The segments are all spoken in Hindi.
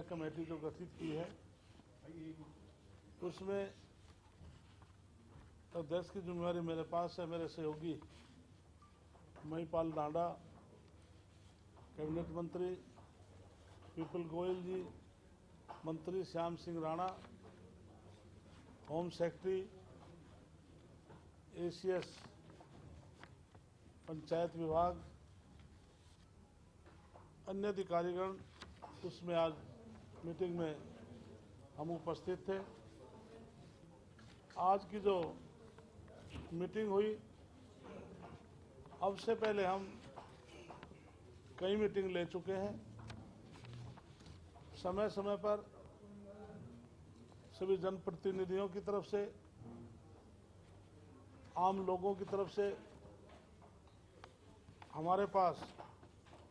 कमेटी जो गठित की है उसमें अध्यक्ष की जिम्मेवारी मेरे पास है। मेरे सहयोगी महिपाल डांडा, कैबिनेट मंत्री विपुल गोयल जी, मंत्री Shyam Singh Rana, home secretary, ACS panchayat विभाग, अन्य अधिकारीगण उसमें आज मीटिंग में हम उपस्थित थे। आज की जो मीटिंग हुई, अब से पहले हम कई मीटिंग ले चुके हैं। समय समय पर सभी जनप्रतिनिधियों की तरफ से, आम लोगों की तरफ से हमारे पास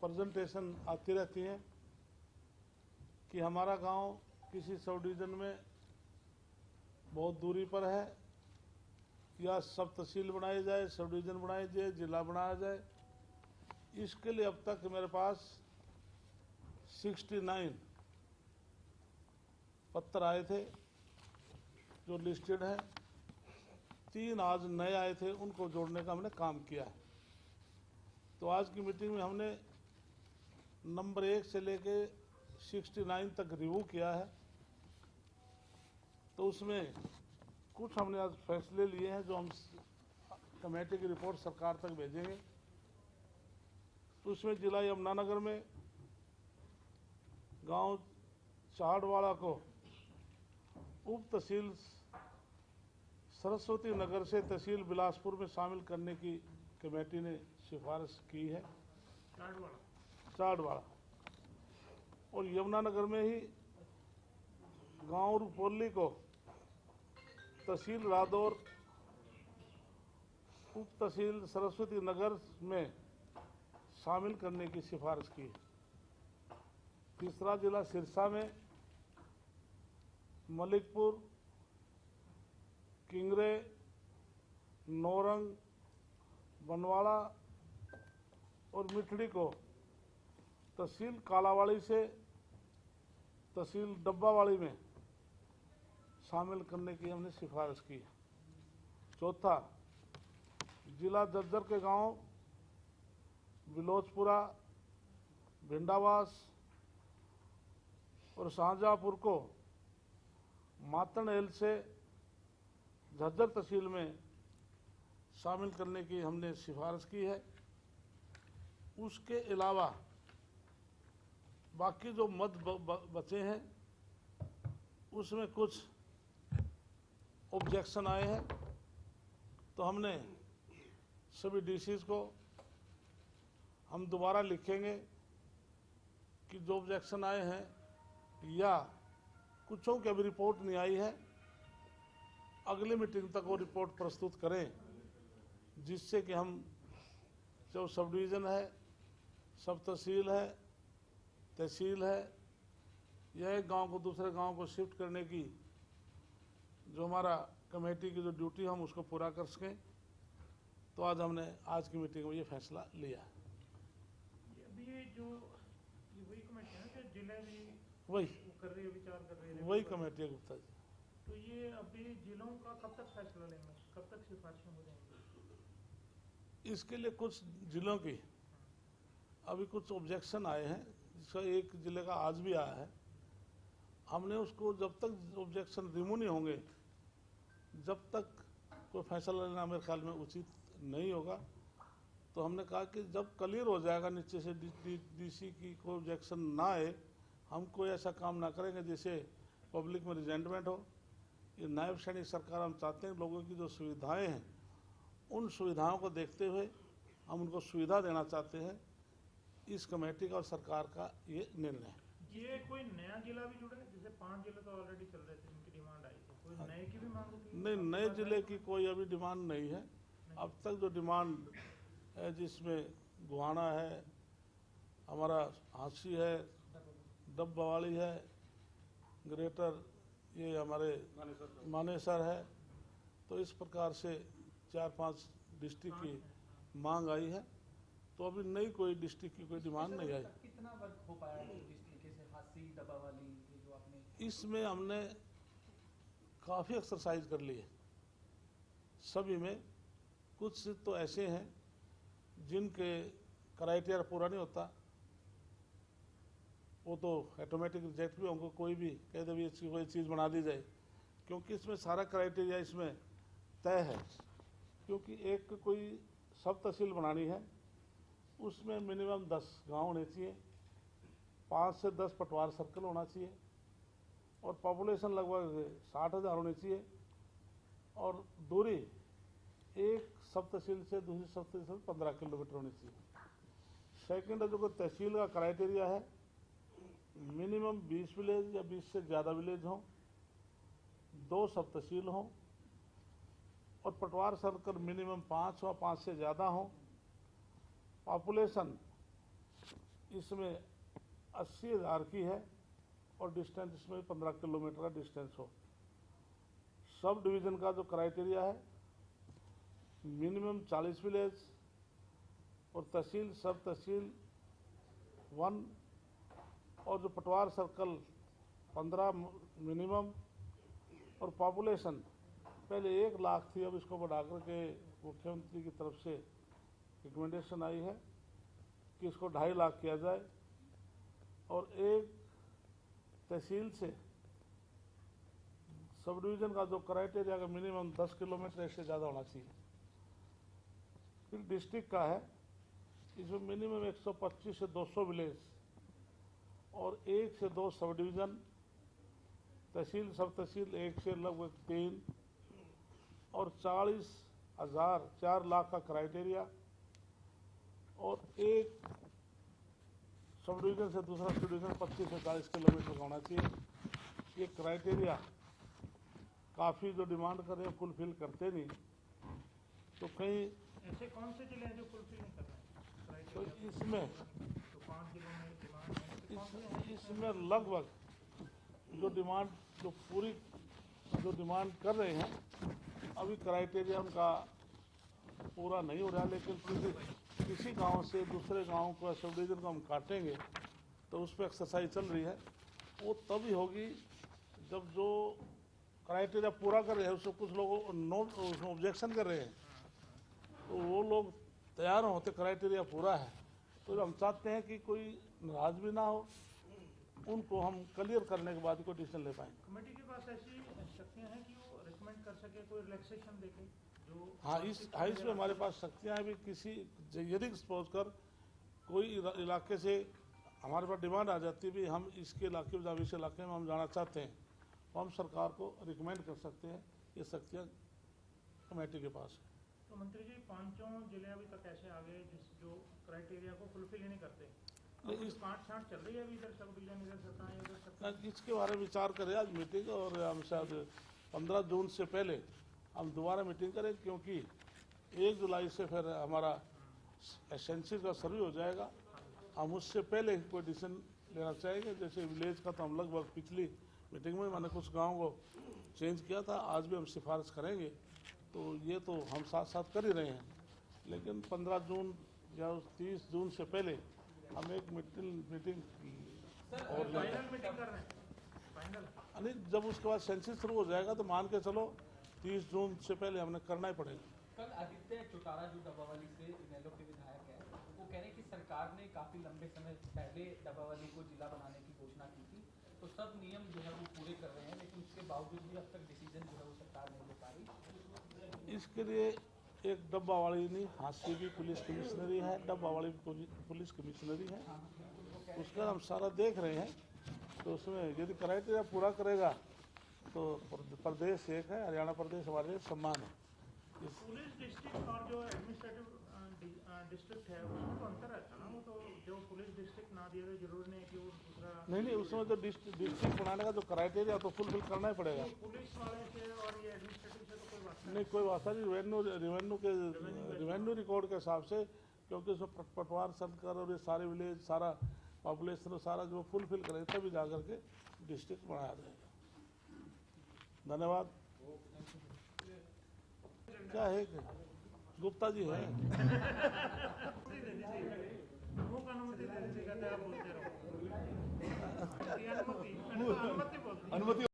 प्रेजेंटेशन आती रहती हैं कि हमारा गांव किसी सब डिवीजन में बहुत दूरी पर है या सब तहसील बनाई जाए, सब डिवीजन बनाई जाए, जिला बनाया जाए। इसके लिए अब तक मेरे पास 69 पत्र आए थे जो लिस्टेड हैं। 3 आज नए आए थे, उनको जोड़ने का हमने काम किया है। तो आज की मीटिंग में हमने नंबर 1 से लेके 69 तक रिव्यू किया है। तो उसमें कुछ हमने आज फैसले लिए हैं जो हम कमेटी की रिपोर्ट सरकार तक भेजेंगे। तो उसमें जिला यमुनानगर में गांव चाड़वाड़ा को उप तहसील सरस्वती नगर से तहसील बिलासपुर में शामिल करने की कमेटी ने सिफारिश की है। चाड़वाड़ा और यमुनानगर में ही गांव रुपौली को तहसील रादौर उप तहसील सरस्वती नगर में शामिल करने की सिफारिश की है। तीसरा जिला सिरसा में मलिकपुर, किंगरे, नौरंग, बनवाड़ा और मिठड़ी को तहसील कालावाड़ी से तहसील डब्बावाड़ी में शामिल करने की हमने सिफारिश की है। चौथा, जिला जज्जर के गांव बिलोचपुरा, भिंडावास और शाहजहांपुर को मातन एल से झज्जर तहसील में शामिल करने की हमने सिफारिश की है। उसके अलावा बाकी जो मत बचे हैं उसमें कुछ ऑब्जेक्शन आए हैं। तो हमने सभी डीसीज को हम दोबारा लिखेंगे कि जो ऑब्जेक्शन आए हैं या कुछों की अभी रिपोर्ट नहीं आई है, अगली मीटिंग तक वो रिपोर्ट प्रस्तुत करें, जिससे कि हम जो सब डिवीज़न है, सब तहसील है, तहसील है या एक गांव को दूसरे गांव को शिफ्ट करने की जो हमारा कमेटी की जो ड्यूटी हम उसको पूरा कर सकें। तो आज हमने आज की मीटिंग में ये फैसला लिया। अभी वही कमेटी है ना जो जिले में वही कर रही है, विचार कर रही है, वही कमेटी है गुप्ता जी। तो ये अभी जिलों का कब तक फैसला लेंगे, कब तक सिफारिशें हो जाएंगी? इसके लिए कुछ जिलों की अभी कुछ ऑब्जेक्शन आए हैं, जिसका एक जिले का आज भी आया है। हमने उसको जब तक ऑब्जेक्शन रिमूव नहीं होंगे, जब तक कोई फैसला लेना मेरे ख्याल में उचित नहीं होगा। तो हमने कहा कि जब क्लियर हो जाएगा नीचे से डीसी की कोई ऑब्जेक्शन ना आए, हम कोई ऐसा काम ना करेंगे जिससे पब्लिक में रिजेंटमेंट हो। ये नायब सैनिक सरकार हम चाहते हैं लोगों की जो सुविधाएं हैं उन सुविधाओं को देखते हुए हम उनको सुविधा देना चाहते हैं। इस कमेटी का और सरकार का ये निर्णय है। ये कोई नया जिला भी जुड़ा है? जैसे 5 जिले तो ऑलरेडी चल रहे थे, इनकी डिमांड आई थी, कोई नए की भी मांग होती है? नहीं, नए जिले की कोई अभी डिमांड नहीं है। अब तक जो डिमांड है, जिसमें गुहाना है, हमारा हांसी है, डब्बावाड़ी है, ग्रेटर ये हमारे मानेसर है, तो इस प्रकार से 4-5 डिस्ट्रिक्ट की मांग आई है। तो अभी नई कोई डिस्ट्रिक्ट की कोई डिमांड नहीं आई। कितना वर्क हो पाया है जिस तरीके से हासिल डब्बा वाली ये जो आपने इसमें हमने काफ़ी एक्सरसाइज कर ली है। सभी में कुछ तो ऐसे हैं जिनके क्राइटेरिया पूरा नहीं होता, वो तो ऑटोमेटिक रिजेक्ट भी होंगे। कोई भी कह दे कोई चीज़ बना दी जाए, क्योंकि इसमें सारा क्राइटेरिया इसमें तय है। क्योंकि एक कोई सब तहसील बनानी है, उसमें मिनिमम 10 गांव होने चाहिए, 5 से 10 पटवार सर्कल होना चाहिए, और पॉपुलेशन लगभग 60,000 होनी चाहिए, और दूरी एक सब तहसील से दूसरी सब तहसील 15 किलोमीटर होनी चाहिए। सेकेंड जो तहसील का क्राइटेरिया है, मिनिमम 20 विलेज या 20 से ज़्यादा विलेज हों, 2 सब तहसील हों, और पटवार सर्कल मिनिमम 5 हो, 5 से ज़्यादा हों। पॉपुलेशन इसमें 80,000 की है, और डिस्टेंस इसमें 15 किलोमीटर का डिस्टेंस हो। सब डिवीज़न का जो क्राइटेरिया है, मिनिमम 40 विलेज, और तहसील सब तहसील 1, और जो पटवार सर्कल 15 मिनिमम, और पॉपुलेशन पहले 1 लाख थी, अब इसको बढ़ा करके मुख्यमंत्री की तरफ से रिकमेंडेशन आई है कि इसको 2.5 लाख किया जाए, और एक तहसील से सब डिवीज़न का जो क्राइटेरिया का मिनिमम 10 किलोमीटर से ज़्यादा होना चाहिए। फिर डिस्ट्रिक्ट का है, इसमें मिनिमम 125 से 200 विलेज, और 1 से 2 सब डिवीज़न, तहसील सब तहसील 1 से लगभग 3, और 40,000 4 लाख का क्राइटेरिया, और एक सब डिवीज़न से दूसरा सब डिवीज़न 25 से 40 किलोमीटर का होना चाहिए। ये क्राइटेरिया काफ़ी जो डिमांड कर रहे हैं फुलफिल करते नहीं, तो कहीं ऐसे कौन से जिले हैं जो फुलफिल नहीं कर रहे हैं? तो इसमें तो 5 जिलों में डिमांड है, ऐसे कौन से हैं? इसमें लगभग जो डिमांड जो पूरी जो डिमांड कर रहे हैं, अभी क्राइटेरिया उनका पूरा नहीं हो रहा, लेकिन किसी गांव से दूसरे गांव को सब डिवीज़न को हम काटेंगे, तो उस पर एक्सरसाइज चल रही है। वो तभी होगी जब जो क्राइटेरिया पूरा कर रहे हैं, उससे कुछ लोग उसमें ऑब्जेक्शन कर रहे हैं, तो वो लोग तैयार होते क्राइटेरिया पूरा है, तो हम चाहते हैं कि कोई नाराज भी ना हो, उनको हम क्लियर करने के बाद कोई डिसीजन ले पाएंगे। कमेटी के पास ऐसी शक्तियां हैं कि वो रिकमेंड कर सके, कोई रिलैक्सेशन देके जो हाँ, इसमें हमारे पास शक्तियाँ हैं भी। किसी यदि सपोज कर कोई इलाके से हमारे पास डिमांड आ जाती है भी हम इसके इलाके में इस इलाके में हम जाना चाहते हैं, तो हम सरकार को रिकमेंड कर सकते हैं। ये शक्तियाँ कमेटी के पास है। तो मंत्री जी, 5 जिले अभी तक ऐसे आ गए जो क्राइटेरिया को फुलफिल ही नहीं करते, इस काट-छांट चल रही है अभी, इधर सब डिवीजन इधर सरकार इधर सरकार। इसके बारे में विचार करें आज मीटिंग, और हम शायद 15 जून से पहले हम दोबारा मीटिंग करें, क्योंकि 1 जुलाई से फिर हमारा एसेंशियल का सर्वे हो जाएगा। हम उससे पहले कोई डिसीजन लेना चाहेंगे। जैसे विलेज का तो हम लगभग पिछली मीटिंग में मैंने कुछ गाँव को चेंज किया था, आज भी हम सिफारिश करेंगे। तो ये तो हम साथ साथ कर ही रहे हैं, लेकिन 15 जून या 30 जून से पहले हम एक मीटिंग और फाइनल मीटिंग कर रहे हैं, फाइनल नहीं, जब उसके बाद सेंसस शुरू हो जाएगा तो मान के चलो 30 जून से पहले हमने करना ही पड़ेगा। कल आदित्य चौटाला जो डब्बावाली से इनेलो के विधायक है, वो कह रहे हैं कि सरकार ने काफी लंबे समय पहले डब्बावाली को जिला बनाने की घोषणा की थी, तो सब नियम जो है वो पूरे कर रहे हैं, लेकिन उसके बावजूद भी अब तक डिसीजन जो है वो सरकार नहीं ले पा रही। इसके लिए एक डब्बावाली नहीं, हांसी भी पुलिस कमिश्नरी है, डब्बावाली पुलिस कमिश्नरी है, उसका हम सारा देख रहे हैं। तो उसमें यदि क्राइटेरिया पूरा करेगा तो प्रदेश एक है, हरियाणा प्रदेश हमारे लिए सम्मान है। पुलिस डिस्ट्रिक्ट और जो एडमिनिस्ट्रेटिव डिस्ट्रिक्ट है उसमें तो अंतर रहता है ना। वो तो जो पुलिस डिस्ट्रिक्ट ना दिया तो जरूरी नहीं कि वो दूसरा नहीं, उसमें जो डिस्ट्रिक्ट बनाने का जो क्राइटेरिया तो फुलफिल करना ही पड़ेगा। पुलिस वाले से और ये एडमिनिस्ट्रेटिव से तो कोई बात नहीं, कोई बात नहीं। रेवेन्यू रिकॉर्ड के हिसाब से, क्योंकि उसमें पटवार सर्कल और ये सारे विलेज सारा पॉपुलेशन सारा जो फुलफिल करें तभी जा करके डिस्ट्रिक्ट बनाया जाएगा। धन्यवाद। क्या है गुप्ता जी है मुख्य अनुमति दे दीजिएगा, आप बोलते रहो। अनुमति